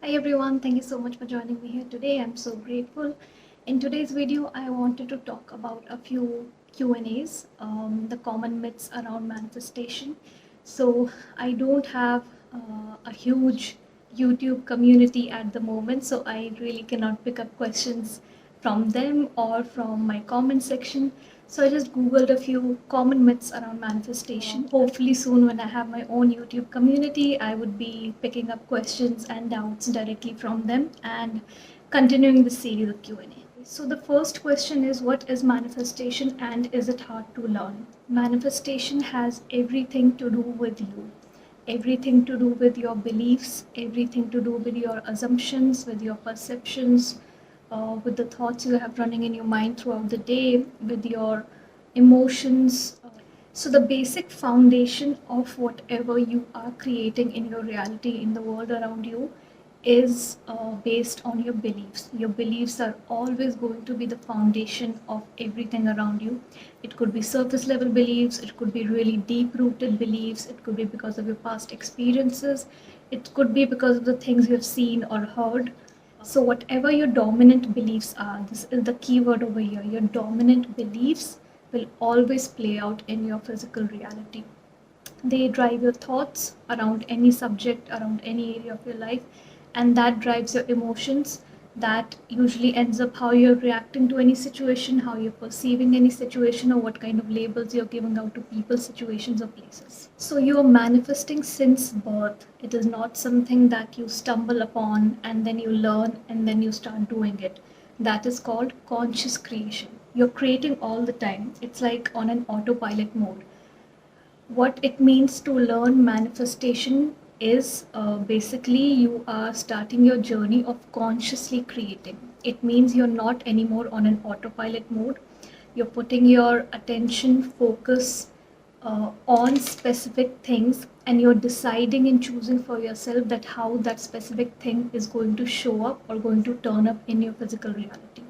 Hi everyone, thank you so much for joining me here today. I'm so grateful. In today's video, I wanted to talk about a few Q&As, the common myths around manifestation. So I don't have a huge YouTube community at the moment, so I really cannot pick up questions from them or from my comment section. So I just googled a few common myths around manifestation. Hopefully soon when I have my own YouTube community, I would be picking up questions and doubts directly from them and continuing the series of Q&A. So the first question is, what is manifestation and is it hard to learn? Manifestation has everything to do with you. Everything to do with your beliefs, everything to do with your assumptions, with your perceptions, with the thoughts you have running in your mind throughout the day, with your emotions. So, the basic foundation of whatever you are creating in your reality, in the world around you, is based on your beliefs. Your beliefs are always going to be the foundation of everything around you. It could be surface level beliefs, it could be really deep rooted beliefs, it could be because of your past experiences, it could be because of the things you have seen or heard. So, whatever your dominant beliefs are, this is the key word over here. Your dominant beliefs will always play out in your physical reality. They drive your thoughts around any subject, around any area of your life, and that drives your emotions. That usually ends up how you're reacting to any situation, how you're perceiving any situation, or what kind of labels you're giving out to people, situations, or places. So you're manifesting since birth. It is not something that you stumble upon and then you learn and then you start doing it. That is called conscious creation. You're creating all the time. It's like on an autopilot mode. What it means to learn manifestation is basically you are starting your journey of consciously creating. It means you're not anymore on an autopilot mode. You're putting your attention, focus on specific things, and you're deciding and choosing for yourself that how that specific thing is going to show up or going to turn up in your physical reality.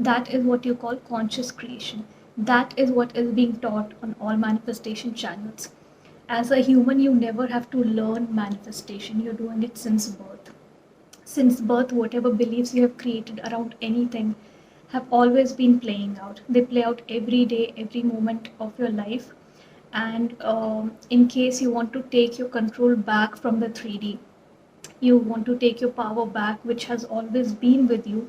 That is what you call conscious creation. That is what is being taught on all manifestation channels. As a human, you never have to learn manifestation. You're doing it since birth. Since birth, whatever beliefs you have created around anything have always been playing out. They play out every day, every moment of your life. And in case you want to take your control back from the 3D, you want to take your power back, which has always been with you.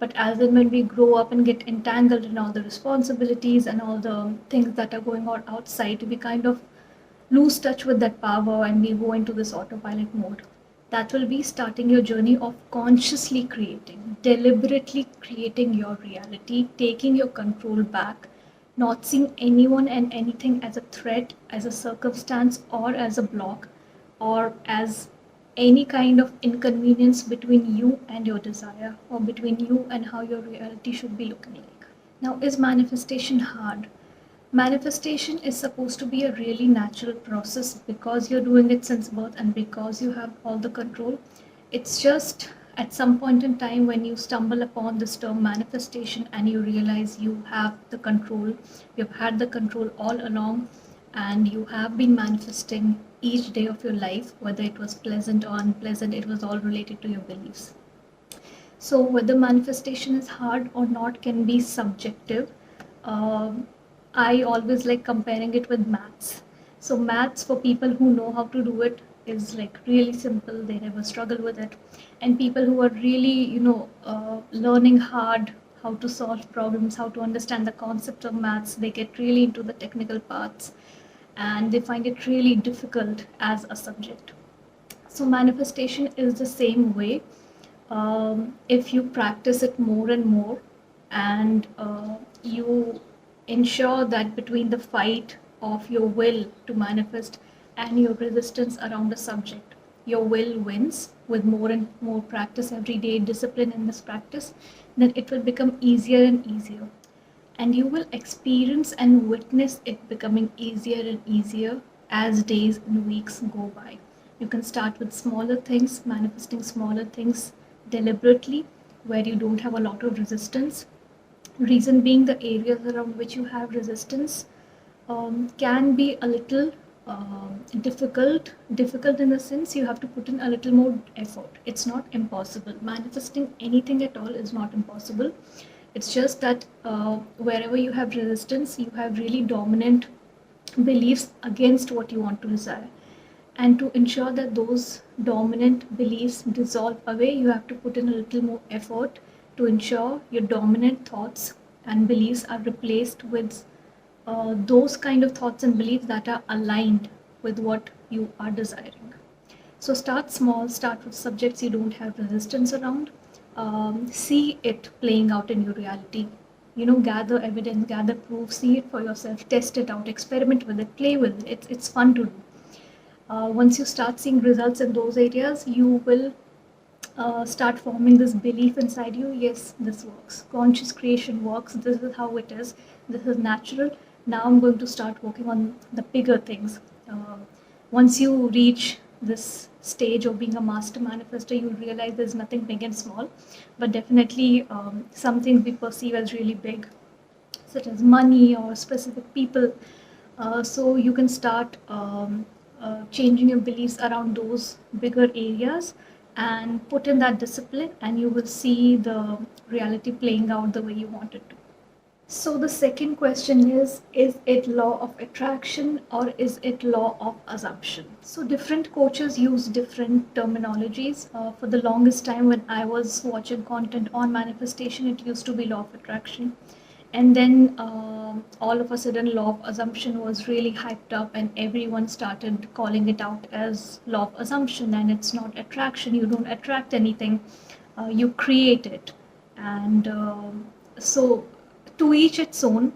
But as and when we grow up and get entangled in all the responsibilities and all the things that are going on outside, we kind of lose touch with that power and we go into this autopilot mode. That will be starting your journey of consciously creating, deliberately creating your reality, taking your control back, not seeing anyone and anything as a threat, as a circumstance, or as a block, or as any kind of inconvenience between you and your desire, or between you and how your reality should be looking like. Now, is manifestation hard? Manifestation is supposed to be a really natural process because you're doing it since birth and because you have all the control. It's just at some point in time when you stumble upon this term manifestation and you realize you have the control, you've had the control all along, and you have been manifesting each day of your life, whether it was pleasant or unpleasant, it was all related to your beliefs. So, whether manifestation is hard or not can be subjective. I always like comparing it with maths. So maths, for people who know how to do it, is like really simple. They never struggle with it. And people who are really, learning hard how to solve problems, how to understand the concept of maths, they get really into the technical parts and they find it really difficult as a subject. So manifestation is the same way. If you practice it more and more, and you ensure that between the fight of your will to manifest and your resistance around a subject, your will wins with more and more practice every day, discipline in this practice, then it will become easier and easier. And you will experience and witness it becoming easier and easier as days and weeks go by. You can start with smaller things, manifesting smaller things deliberately where you don't have a lot of resistance. Reason being, the areas around which you have resistance can be a little difficult in the sense you have to put in a little more effort. It's not impossible. Manifesting anything at all is not impossible. It's just that wherever you have resistance, you have really dominant beliefs against what you want to desire. And to ensure that those dominant beliefs dissolve away, you have to put in a little more effort to ensure your dominant thoughts and beliefs are replaced with those kind of thoughts and beliefs that are aligned with what you are desiring. So start small, start with subjects you don't have resistance around. See it playing out in your reality. Gather evidence, gather proof, see it for yourself, test it out, experiment with it, play with it. It's fun to do. Once you start seeing results in those areas, you will start forming this belief inside you. Yes, this works. Conscious creation works. This is how it is. This is natural. Now I'm going to start working on the bigger things. Once you reach this stage of being a master manifester, you'll realize there's nothing big and small, but definitely some things we perceive as really big, such as money or specific people. So you can start changing your beliefs around those bigger areas and put in that discipline, and you will see the reality playing out the way you want it to. So the second question is it law of attraction or is it law of assumption? So different coaches use different terminologies. For the longest time when I was watching content on manifestation, it used to be law of attraction. And then all of a sudden law of assumption was really hyped up and everyone started calling it out as law of assumption, and it's not attraction. You don't attract anything, you create it. And so to each its own.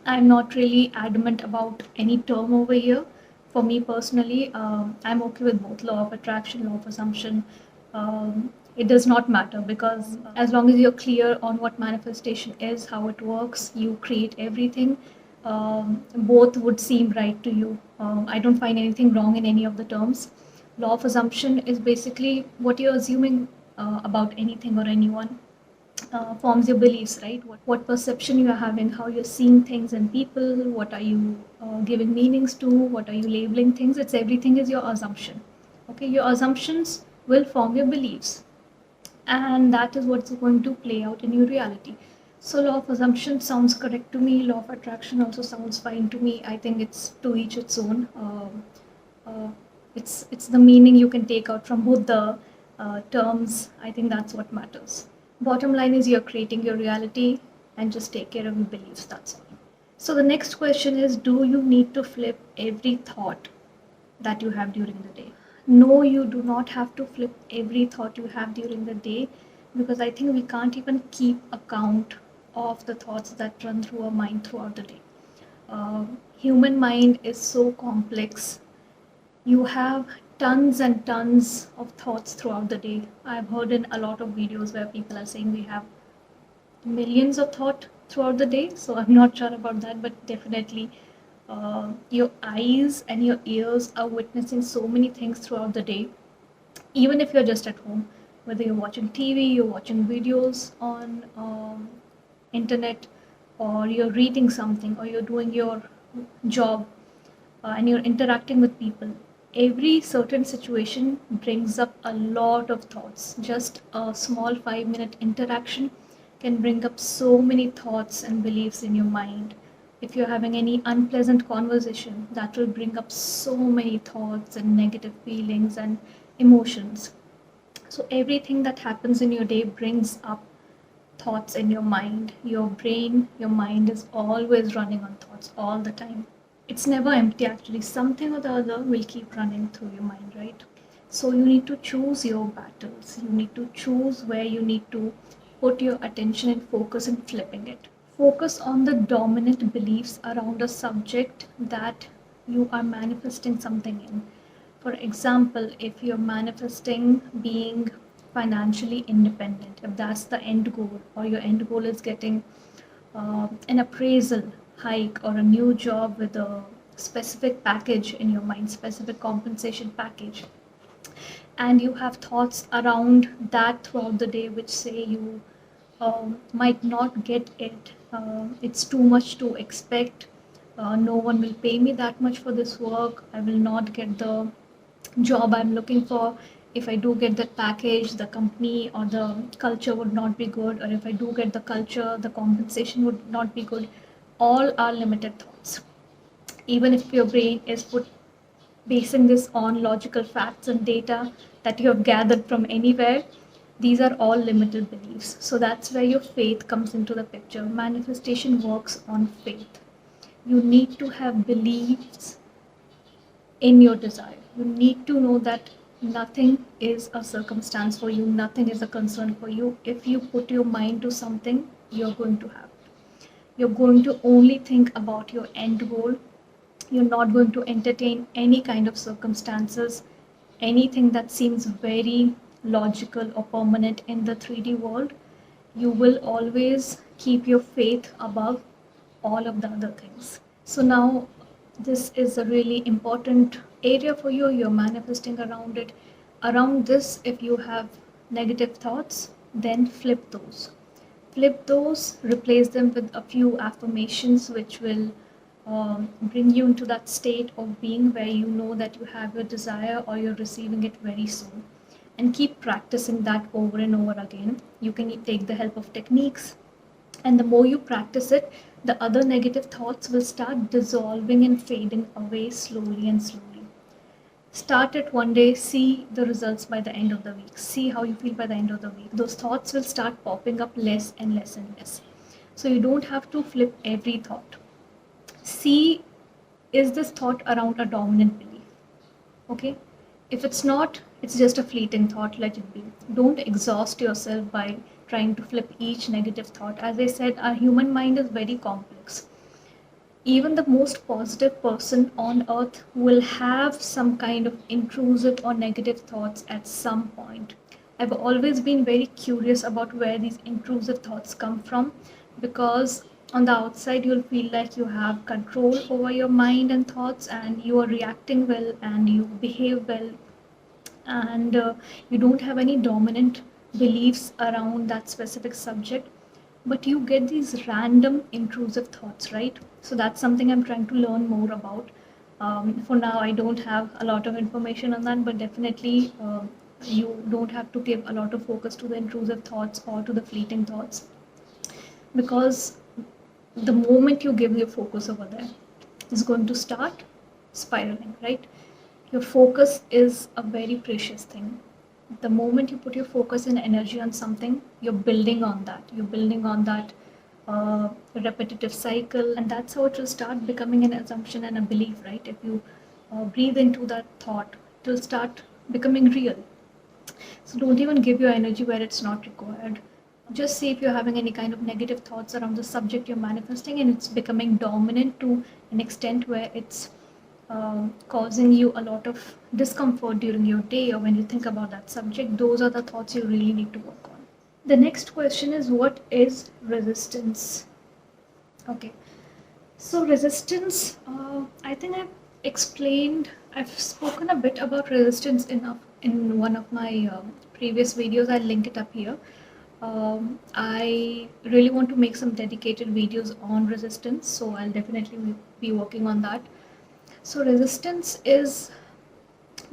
I'm not really adamant about any term over here. For me personally, I'm okay with both law of attraction, law of assumption. It does not matter, because as long as you're clear on what manifestation is, how it works, you create everything, both would seem right to you. I don't find anything wrong in any of the terms. Law of assumption is basically what you're assuming about anything or anyone. Forms your beliefs, right? What perception you are having, how you're seeing things and people, what are you giving meanings to, what are you labeling things. It's everything is your assumption. Okay, your assumptions will form your beliefs, and that is what's going to play out in your reality. So law of assumption sounds correct to me. Law of attraction also sounds fine to me. I think it's to each its own. It's the meaning you can take out from both the terms. I think that's what matters. Bottom line is you're creating your reality, and just take care of your beliefs. That's all. So the next question is, do you need to flip every thought that you have during the day? No, you do not have to flip every thought you have during the day, because I think we can't even keep account of the thoughts that run through our mind throughout the day. Human mind is so complex. You have tons and tons of thoughts throughout the day. I've heard in a lot of videos where people are saying we have millions of thoughts throughout the day. So I'm not sure about that, but definitely your eyes and your ears are witnessing so many things throughout the day. Even if you're just at home, whether you're watching TV, you're watching videos on internet, or you're reading something, or you're doing your job, and you're interacting with people, every certain situation brings up a lot of thoughts. Just a small 5-minute interaction can bring up so many thoughts and beliefs in your mind. If you're having any unpleasant conversation, that will bring up so many thoughts and negative feelings and emotions. So everything that happens in your day brings up thoughts in your mind. Your brain, your mind is always running on thoughts all the time. It's never empty actually. Something or the other will keep running through your mind, right? So you need to choose your battles. You need to choose where you need to put your attention and focus in flipping it. Focus on the dominant beliefs around a subject that you are manifesting something in. For example, if you're manifesting being financially independent, if that's the end goal, or your end goal is getting an appraisal hike or a new job with a specific package in your mind, specific compensation package, and you have thoughts around that throughout the day which say you might not get it, it's too much to expect, no one will pay me that much for this work, I will not get the job I'm looking for. If I do get that package, the company or the culture would not be good, or if I do get the culture, the compensation would not be good. All are limited thoughts. Even if your brain is basing this on logical facts and data that you have gathered from anywhere, these are all limited beliefs. So that's where your faith comes into the picture. Manifestation works on faith. You need to have beliefs in your desire. You need to know that nothing is a circumstance for you, nothing is a concern for you. If you put your mind to something, you're going to have it. You're going to only think about your end goal. You're not going to entertain any kind of circumstances, anything that seems very logical or permanent in the 3D world. You will always keep your faith above all of the other things. So now this is a really important area for you. You're manifesting around it. Around this, if you have negative thoughts, then flip those. Flip those, replace them with a few affirmations which will bring you into that state of being where you know that you have your desire or you're receiving it very soon. And keep practicing that over and over again. You can take the help of techniques, and the more you practice it, the other negative thoughts will start dissolving and fading away slowly and slowly. Start it one day, see the results by the end of the week, see how you feel by the end of the week. Those thoughts will start popping up less and less and less. So you don't have to flip every thought. See, is this thought around a dominant belief? Okay? If it's not, it's just a fleeting thought, let it be. Don't exhaust yourself by trying to flip each negative thought. As I said, our human mind is very complex. Even the most positive person on earth will have some kind of intrusive or negative thoughts at some point. I've always been very curious about where these intrusive thoughts come from, because on the outside you'll feel like you have control over your mind and thoughts, and you are reacting well and you behave well, and you don't have any dominant beliefs around that specific subject, but you get these random intrusive thoughts, right? So that's something I'm trying to learn more about. For now, I don't have a lot of information on that, but definitely you don't have to give a lot of focus to the intrusive thoughts or to the fleeting thoughts, because the moment you give your focus over there, it's going to start spiraling, right? Your focus is a very precious thing. The moment you put your focus and energy on something, you're building on that. You're building on that repetitive cycle, and that's how it will start becoming an assumption and a belief, right? If you breathe into that thought, it will start becoming real. So don't even give your energy where it's not required. Just see if you're having any kind of negative thoughts around the subject you're manifesting and it's becoming dominant to an extent where it's causing you a lot of discomfort during your day or when you think about that subject. Those are the thoughts you really need to work on. The next question is, what is resistance? Okay, so resistance, I think I've spoken a bit about resistance enough in one of my previous videos. I'll link it up here. I really want to make some dedicated videos on resistance, so I'll definitely be working on that. So resistance is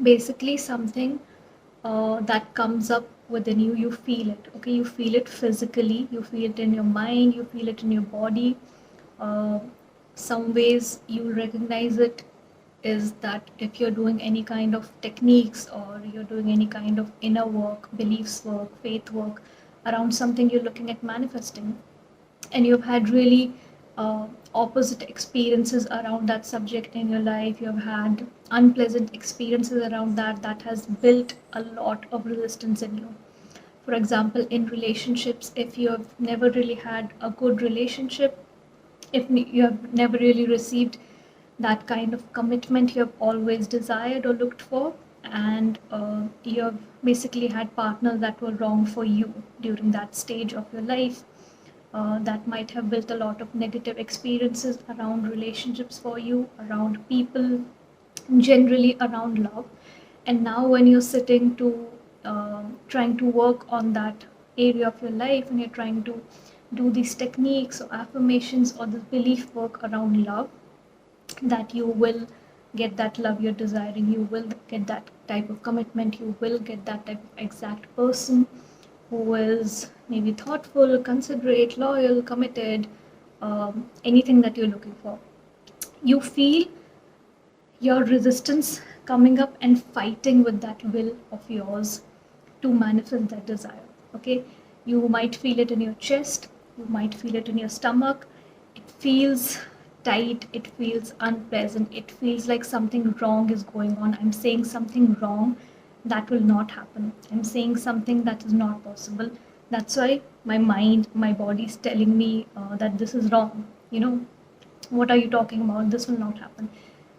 basically something that comes up within you. You feel it, okay? You feel it physically, you feel it in your mind, you feel it in your body. Some ways you recognize it is that if you're doing any kind of techniques or you're doing any kind of inner work, beliefs work, faith work around something you're looking at manifesting, and you've had really opposite experiences around that subject in your life, you've had unpleasant experiences around that has built a lot of resistance in you. For example, in relationships, if you have never really had a good relationship, if you have never really received that kind of commitment you have always desired or looked for, and you have basically had partners that were wrong for you during that stage of your life, that might have built a lot of negative experiences around relationships for you, around people, generally around love. And now when you're sitting to trying to work on that area of your life, and you're trying to do these techniques or affirmations or this belief work around love, that you will get that love you're desiring, you will get that type of commitment, you will get that type of exact person who is maybe thoughtful, considerate, loyal, committed, anything that you're looking for. You feel your resistance coming up and fighting with that will of yours to manifest that desire. Okay, you might feel it in your chest, you might feel it in your stomach. It feels tight, it feels unpleasant, it feels like something wrong is going on. I'm saying something wrong, that will not happen. I'm saying something that is not possible. That's why my mind, my body is telling me that this is wrong. You know, what are you talking about? This will not happen.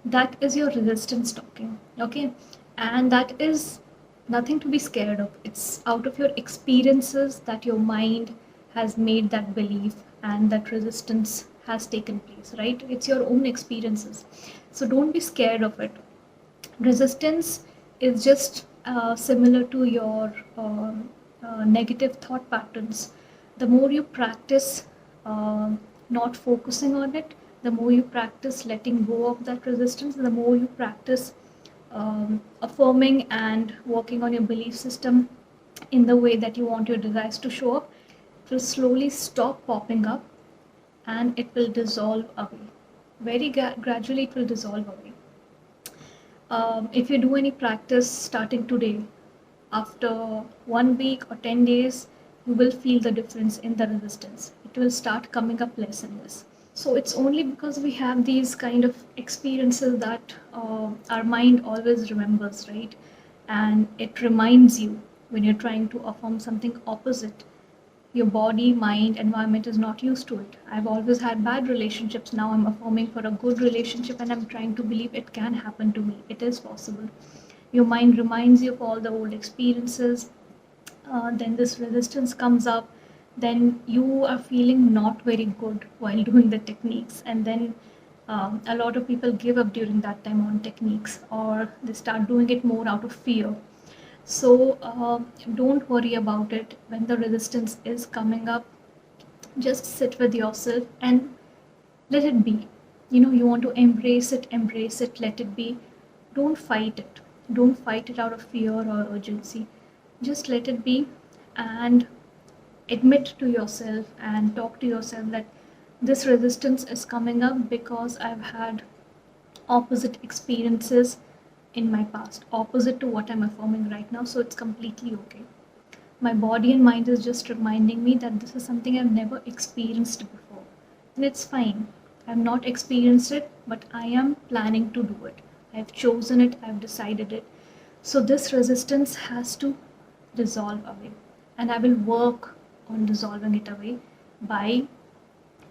That is your resistance talking. Okay, and that is nothing to be scared of. It's out of your experiences that your mind has made that belief and that resistance has taken place, right? It's your own experiences. So don't be scared of it. Resistance is just similar to your negative thought patterns. The more you practice not focusing on it, the more you practice letting go of that resistance, the more you practice affirming and working on your belief system in the way that you want your desires to show up, it will slowly stop popping up and it will dissolve away. Very gradually, it will dissolve away. If you do any practice starting today, after 1 week or 10 days, you will feel the difference in the resistance. It will start coming up less and less. So it's only because we have these kind of experiences that our mind always remembers, right? And it reminds you when you're trying to affirm something opposite. Your body, mind, environment is not used to it. I've always had bad relationships. Now I'm affirming for a good relationship and I'm trying to believe it can happen to me. It is possible. Your mind reminds you of all the old experiences. Then this resistance comes up. Then you are feeling not very good while doing the techniques. And then a lot of people give up during that time on techniques, or they start doing it more out of fear. So don't worry about it. When the resistance is coming up, just sit with yourself and let it be. You know, you want to embrace it, let it be. Don't fight it. Don't fight it out of fear or urgency. Just let it be and admit to yourself and talk to yourself that this resistance is coming up because I've had opposite experiences in my past, opposite to what I'm affirming right now, so it's completely okay. My body and mind is just reminding me that this is something I've never experienced before. And it's fine. I've not experienced it, but I am planning to do it. I've chosen it, I've decided it. So this resistance has to dissolve away. And I will work on dissolving it away by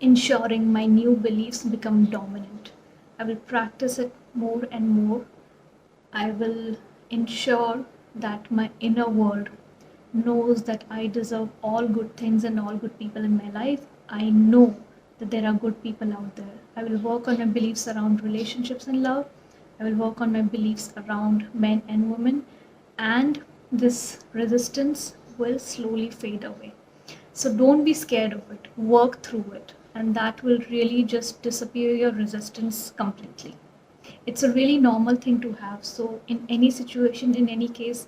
ensuring my new beliefs become dominant. I will practice it more and more. I will ensure that my inner world knows that I deserve all good things and all good people in my life. I know that there are good people out there. I will work on my beliefs around relationships and love. I will work on my beliefs around men and women. And this resistance will slowly fade away. So don't be scared of it. Work through it. And that will really just disappear your resistance completely. It's a really normal thing to have. So in any situation, in any case,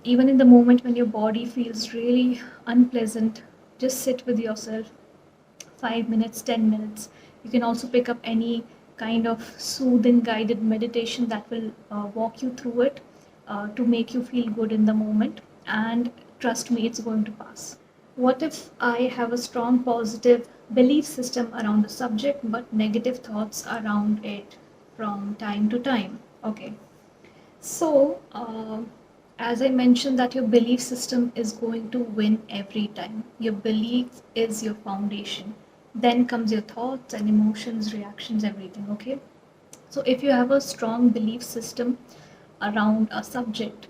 even in the moment when your body feels really unpleasant, just sit with yourself 5 minutes, 10 minutes. You can also pick up any kind of soothing guided meditation that will walk you through it to make you feel good in the moment. And trust me, it's going to pass. What if I have a strong positive belief system around the subject but negative thoughts around it from time to time? Okay. So, as I mentioned, that your belief system is going to win every time. Your belief is your foundation. Then comes your thoughts and emotions, reactions, everything. Okay. So, if you have a strong belief system around a subject,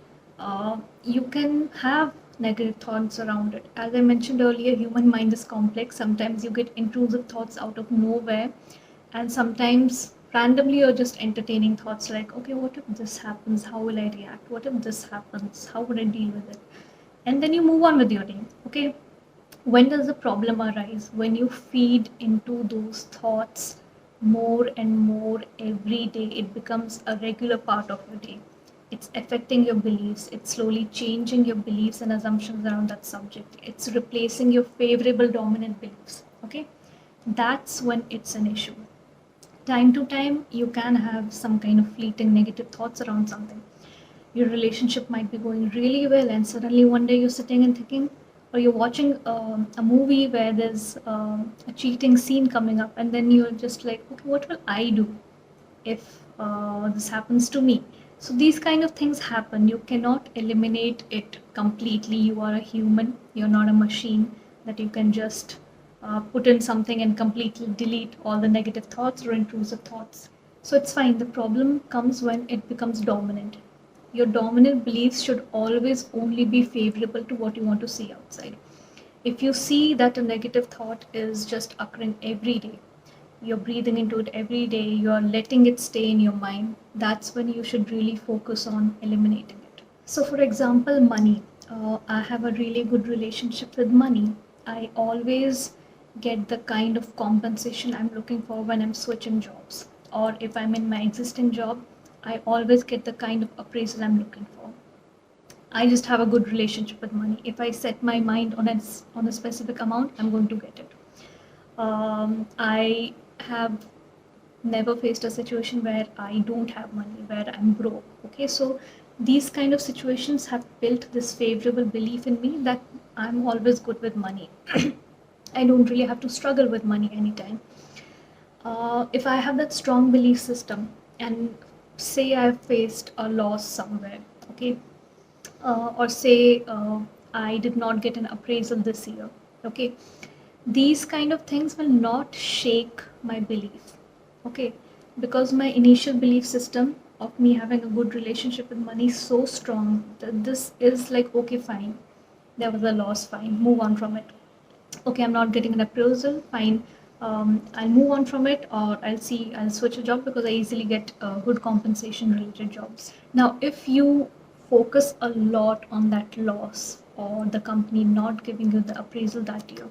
you can have negative thoughts around it. As I mentioned earlier, human mind is complex. Sometimes you get intrusive thoughts out of nowhere, and sometimes randomly you're just entertaining thoughts like, okay, what if this happens? How will I react? What if this happens? How would I deal with it? And then you move on with your day. Okay. When does the problem arise? When you feed into those thoughts more and more every day. It becomes a regular part of your day. It's affecting your beliefs. It's slowly changing your beliefs and assumptions around that subject. It's replacing your favorable dominant beliefs. Okay, that's when it's an issue. Time to time, you can have some kind of fleeting negative thoughts around something. Your relationship might be going really well, and suddenly one day you're sitting and thinking, or you're watching a movie where there's a cheating scene coming up, and then you're just like, okay, what will I do if this happens to me? So these kind of things happen. You cannot eliminate it completely. You are a human, you're not a machine that you can just put in something and completely delete all the negative thoughts or intrusive thoughts. So it's fine. The problem comes when it becomes dominant. Your dominant beliefs should always only be favorable to what you want to see outside. If you see that a negative thought is just occurring every day, you're breathing into it every day, you're letting it stay in your mind, that's when you should really focus on eliminating it. So, for example, money. I have a really good relationship with money. I always get the kind of compensation I'm looking for when I'm switching jobs. Or if I'm in my existing job, I always get the kind of appraisal I'm looking for. I just have a good relationship with money. If I set my mind on a specific amount, I'm going to get it. I have never faced a situation where I don't have money, where I'm broke. Okay, so these kind of situations have built this favorable belief in me that I'm always good with money. I don't really have to struggle with money anytime. If I have that strong belief system, and say I've faced a loss somewhere, okay, or say I did not get an appraisal this year, okay, these kind of things will not shake my belief, okay, because my initial belief system of me having a good relationship with money is so strong that this is like, okay, fine, there was a loss, fine, move on from it. Okay, I'm not getting an appraisal, fine, I'll move on from it, or I'll switch a job because I easily get good compensation related jobs. Now if you focus a lot on that loss or the company not giving you the appraisal that year,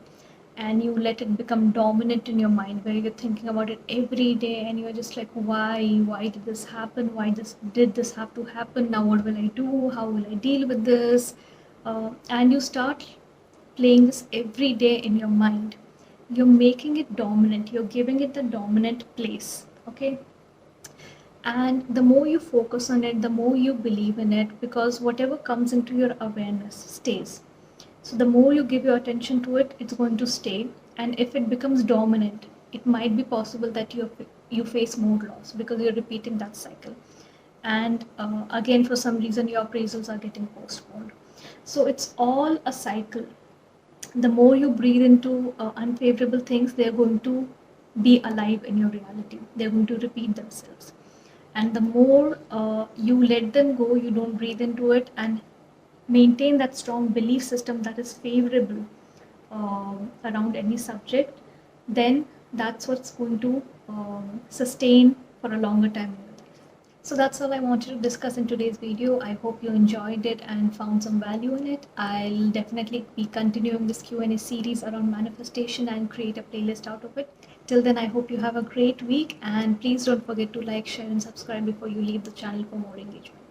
and you let it become dominant in your mind where you're thinking about it every day, and you're just like, why did this happen, did this have to happen, now what will I do, how will I deal with this, and you start playing this every day in your mind, you're making it dominant, you're giving it the dominant place, okay, and the more you focus on it, the more you believe in it, because whatever comes into your awareness stays. So the more you give your attention to it, it's going to stay. And if it becomes dominant, it might be possible that you face more loss because you're repeating that cycle. And again, for some reason, your appraisals are getting postponed. So it's all a cycle. The more you breathe into unfavorable things, they're going to be alive in your reality. They're going to repeat themselves. And the more you let them go, you don't breathe into it and maintain that strong belief system that is favorable around any subject, then that's what's going to sustain for a longer time in your life. So that's all I wanted to discuss in today's video. I hope you enjoyed it and found some value in it. I'll definitely be continuing this Q&A series around manifestation and create a playlist out of it. Till then, I hope you have a great week, and please don't forget to like, share and subscribe before you leave the channel for more engagement.